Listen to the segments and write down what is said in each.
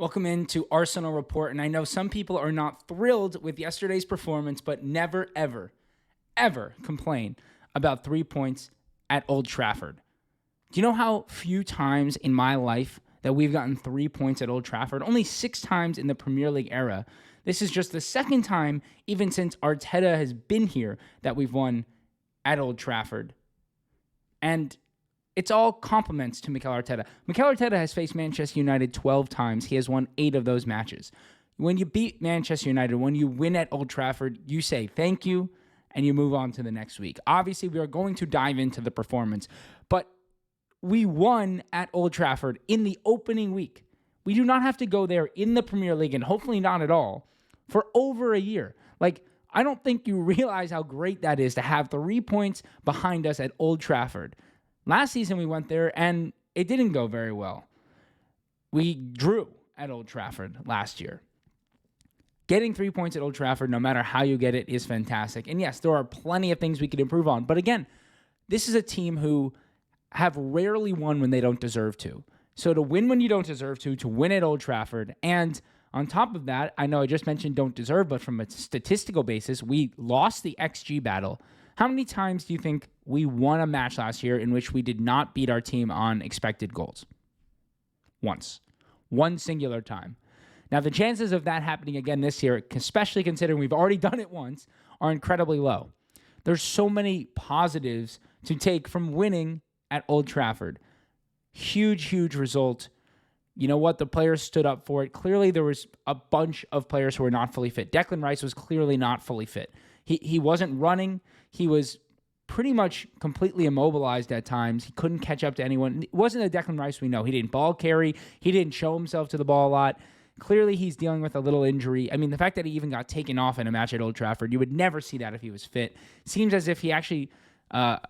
Welcome into Arsenal Report, and I know some people are not thrilled with yesterday's performance, but never, ever, ever complain about 3 points at Old Trafford. Do you know how few times in my life that we've gotten 3 points at Old Trafford? Only 6 times in the Premier League era. This is just the second time, even since Arteta has been here, that we've won at Old Trafford. And it's all compliments to Mikel Arteta. Mikel Arteta has faced Manchester United 12 times. He has won 8 of those matches. When you beat Manchester United, when you win at Old Trafford, you say thank you and you move on to the next week. Obviously, we are going to dive into the performance, but we won at Old Trafford in the opening week. We do not have to go there in the Premier League, and hopefully not at all, for over a year. I don't think you realize how great that is to have 3 points behind us at Old Trafford. Last season we went there and it didn't go very well. We drew at Old Trafford last year. Getting 3 points at Old Trafford, no matter how you get it, is fantastic. And yes, there are plenty of things we could improve on. But again, this is a team who have rarely won when they don't deserve to. So to win when you don't deserve to win at Old Trafford, and on top of that, I know I just mentioned don't deserve, but from a statistical basis, we lost the XG battle. How many times do you think we won a match last year in which we did not beat our team on expected goals? Once. One singular time. Now, the chances of that happening again this year, especially considering we've already done it once, are incredibly low. There's so many positives to take from winning at Old Trafford. Huge, huge result. You know what? The players stood up for it. Clearly, there was a bunch of players who were not fully fit. Declan Rice was clearly not fully fit. He wasn't running. He was pretty much completely immobilized at times. He couldn't catch up to anyone. It wasn't the Declan Rice we know. He didn't ball carry. He didn't show himself to the ball a lot. Clearly, he's dealing with a little injury. I mean, the fact that he even got taken off in a match at Old Trafford, you would never see that if he was fit. Seems as if he actually,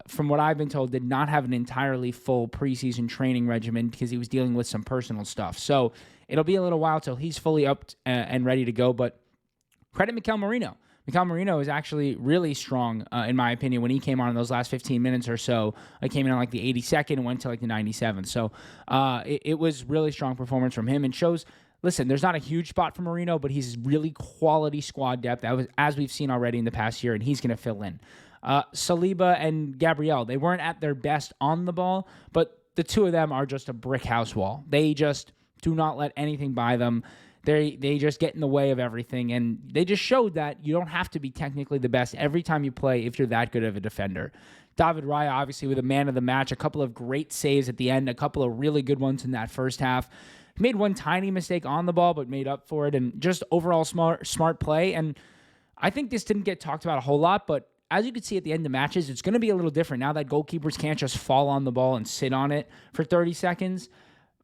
from what I've been told, did not have an entirely full preseason training regimen because he was dealing with some personal stuff. So it'll be a little while till he's fully up and ready to go. But credit Mikel Merino. Mikel Merino is actually really strong, in my opinion, when he came on in those last 15 minutes or so. He came in on the 82nd and went to the 97th. So it was really strong performance from him and shows, listen, there's not a huge spot for Merino, but he's really quality squad depth, as we've seen already in the past year, and he's going to fill in. Saliba and Gabriel, they weren't at their best on the ball, but the two of them are just a brick house wall. They just do not let anything by them. They just get in the way of everything, and they just showed that you don't have to be technically the best every time you play if you're that good of a defender. David Raya, obviously, with a man of the match, a couple of great saves at the end, a couple of really good ones in that first half. He made one tiny mistake on the ball, but made up for it, and just overall smart play. And I think this didn't get talked about a whole lot, but as you can see at the end of matches, it's going to be a little different now that goalkeepers can't just fall on the ball and sit on it for 30 seconds.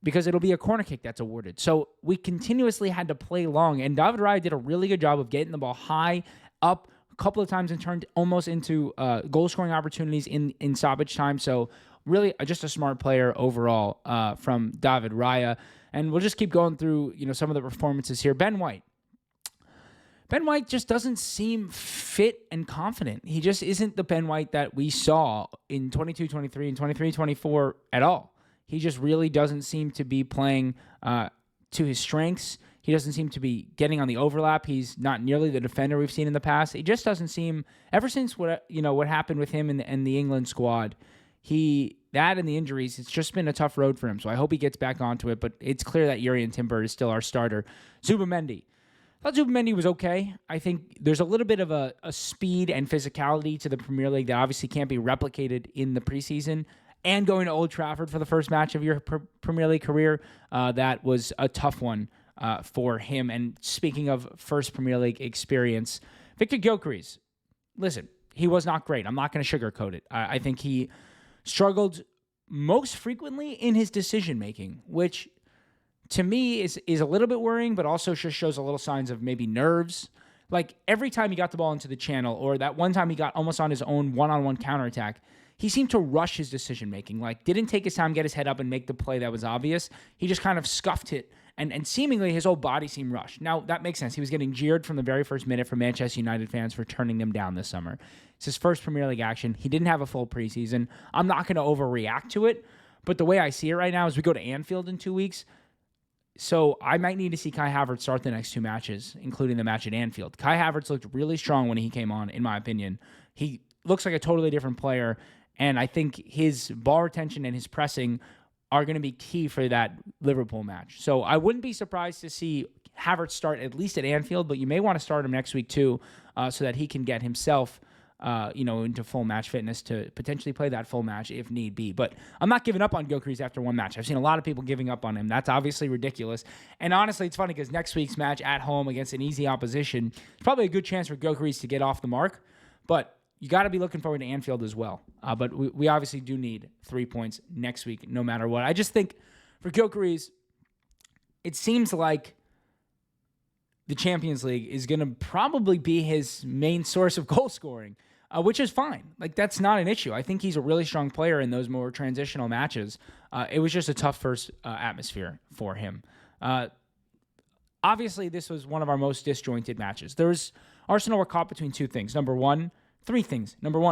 Because it'll be a corner kick that's awarded. So we continuously had to play long, and David Raya did a really good job of getting the ball high, up a couple of times and turned almost into goal-scoring opportunities in stoppage time. So really just a smart player overall from David Raya. And we'll just keep going through some of the performances here. Ben White. Ben White just doesn't seem fit and confident. He just isn't the Ben White that we saw in 22-23 and 23-24 at all. He just really doesn't seem to be playing to his strengths. He doesn't seem to be getting on the overlap. He's not nearly the defender we've seen in the past. He just doesn't seem, ever since what happened with him in the England squad, that and the injuries, it's just been a tough road for him. So I hope he gets back onto it, but it's clear that Jurrien Timber is still our starter. Zubimendi. I thought Zubimendi was okay. I think there's a little bit of a speed and physicality to the Premier League that obviously can't be replicated in the preseason. And going to Old Trafford for the first match of your Premier League career, that was a tough one for him. And speaking of first Premier League experience, Victor Gyökeres, listen, he was not great. I'm not going to sugarcoat it. I think he struggled most frequently in his decision-making, which to me is a little bit worrying, but also just shows a little signs of maybe nerves. Every time he got the ball into the channel, or that one time he got almost on his own one-on-one counterattack, he seemed to rush his decision-making, didn't take his time, get his head up, and make the play that was obvious. He just kind of scuffed it, and seemingly his whole body seemed rushed. Now, that makes sense. He was getting jeered from the very first minute from Manchester United fans for turning them down this summer. It's his first Premier League action. He didn't have a full preseason. I'm not going to overreact to it, but the way I see it right now is we go to Anfield in 2 weeks. So I might need to see Kai Havertz start the next two matches, including the match at Anfield. Kai Havertz looked really strong when he came on, in my opinion. He looks like a totally different player, and I think his ball retention and his pressing are going to be key for that Liverpool match. So I wouldn't be surprised to see Havertz start at least at Anfield, but you may want to start him next week too, so that he can get himself into full match fitness to potentially play that full match if need be. But I'm not giving up on Gyökeres after one match. I've seen a lot of people giving up on him. That's obviously ridiculous. And honestly, it's funny because next week's match at home against an easy opposition, it's probably a good chance for Gyökeres to get off the mark. But you got to be looking forward to Anfield as well. But we obviously do need 3 points next week, no matter what. I just think for Gyökeres, it seems like the Champions League is going to probably be his main source of goal scoring, which is fine. Like, that's not an issue. I think he's a really strong player in those more transitional matches. It was just a tough first atmosphere for him. Obviously, this was one of our most disjointed matches. Arsenal were caught between three things. Number one,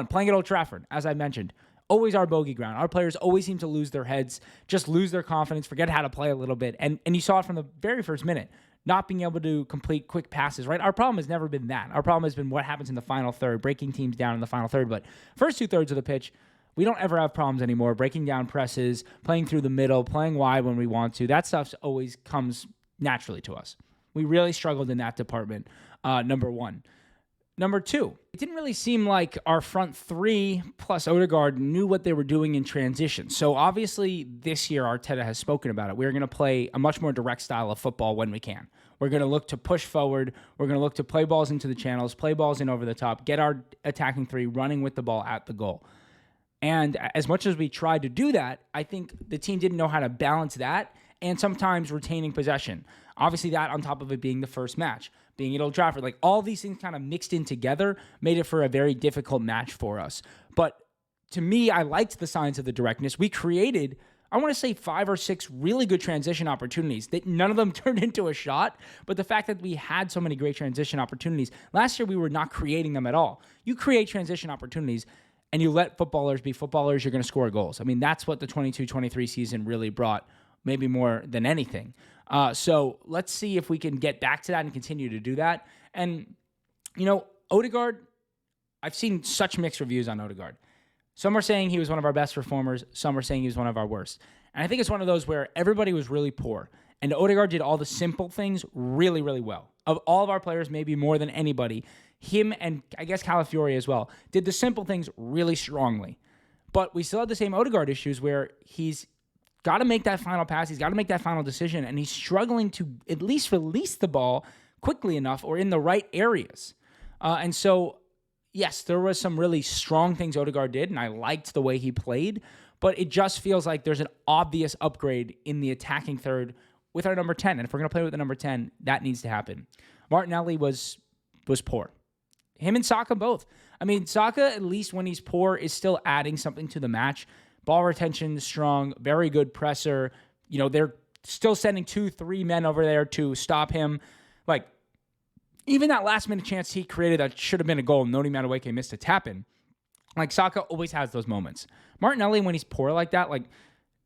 playing at Old Trafford, as I mentioned. Always our bogey ground. Our players always seem to lose their heads, just lose their confidence, forget how to play a little bit. And you saw it from the very first minute. Not being able to complete quick passes, right? Our problem has never been that. Our problem has been what happens in the final third, breaking teams down in the final third. But first 2/3 of the pitch, we don't ever have problems anymore. Breaking down presses, playing through the middle, playing wide when we want to. That stuff always comes naturally to us. We really struggled in that department, number one. Number two, it didn't really seem like our front three plus Odegaard knew what they were doing in transition. So obviously this year Arteta has spoken about it. We're going to play a much more direct style of football when we can. We're going to look to push forward. We're going to look to play balls into the channels, play balls in over the top, get our attacking three running with the ball at the goal. And as much as we tried to do that, I think the team didn't know how to balance that and sometimes retaining possession. Obviously that on top of it being the first match. Being at Old Trafford, like all these things kind of mixed in together made it for a very difficult match for us. But to me, I liked the signs of the directness. We created, I want to say 5 or 6 really good transition opportunities that none of them turned into a shot. But the fact that we had so many great transition opportunities, last year we were not creating them at all. You create transition opportunities and you let footballers be footballers, you're going to score goals. I mean, that's what the 22-23 season really brought, maybe more than anything. So let's see if we can get back to that and continue to do that. And, Odegaard, I've seen such mixed reviews on Odegaard. Some are saying he was one of our best performers. Some are saying he was one of our worst. And I think it's one of those where everybody was really poor. And Odegaard did all the simple things really, really well. Of all of our players, maybe more than anybody, him and I guess Calafiori as well, did the simple things really strongly. But we still have the same Odegaard issues where he's got to make that final pass. He's got to make that final decision, and he's struggling to at least release the ball quickly enough or in the right areas. And so, yes, there was some really strong things Odegaard did, and I liked the way he played, but it just feels like there's an obvious upgrade in the attacking third with our number 10. And if we're going to play with the number 10, that needs to happen. Martinelli was poor. Him and Saka both. I mean, Saka, at least when he's poor, is still adding something to the match. Ball retention is strong, very good presser. They're still sending 2-3 men over there to stop him. Like, even that last-minute chance he created that should have been a goal, Noni Madueke missed a tap-in. Like, Saka always has those moments. Martinelli, when he's poor like that,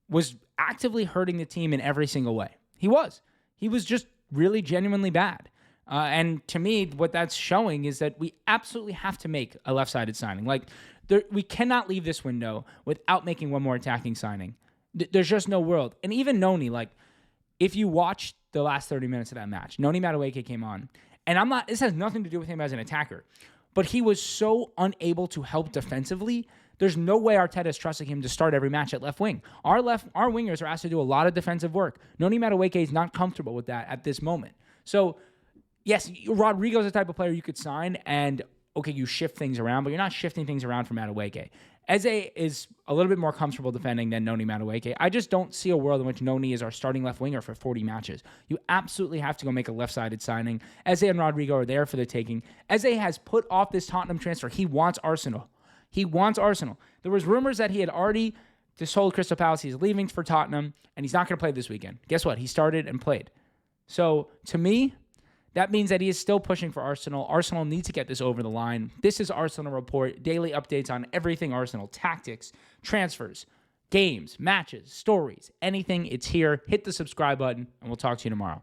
was actively hurting the team in every single way. He was. He was just really genuinely bad. And to me, what that's showing is that we absolutely have to make a left-sided signing. We cannot leave this window without making one more attacking signing. There's just no world. And even Noni, if you watch the last 30 minutes of that match, Noni Madueke came on. And this has nothing to do with him as an attacker, but he was so unable to help defensively. There's no way Arteta is trusting him to start every match at left wing. Our wingers are asked to do a lot of defensive work. Noni Madueke is not comfortable with that at this moment. So, yes, Rodrygo is the type of player you could sign and, okay, you shift things around, but you're not shifting things around for Madueke. Eze is a little bit more comfortable defending than Noni Madueke. I just don't see a world in which Noni is our starting left winger for 40 matches. You absolutely have to go make a left-sided signing. Eze and Rodrygo are there for the taking. Eze has put off this Tottenham transfer. He wants Arsenal. There was rumors that he had already told Crystal Palace he's leaving for Tottenham, and he's not going to play this weekend. Guess what? He started and played. So, to me, that means that he is still pushing for Arsenal. Arsenal needs to get this over the line. This is Arsenal Report, daily updates on everything Arsenal, tactics, transfers, Games, matches, stories, anything, it's here. Hit the subscribe button, and we'll talk to you tomorrow.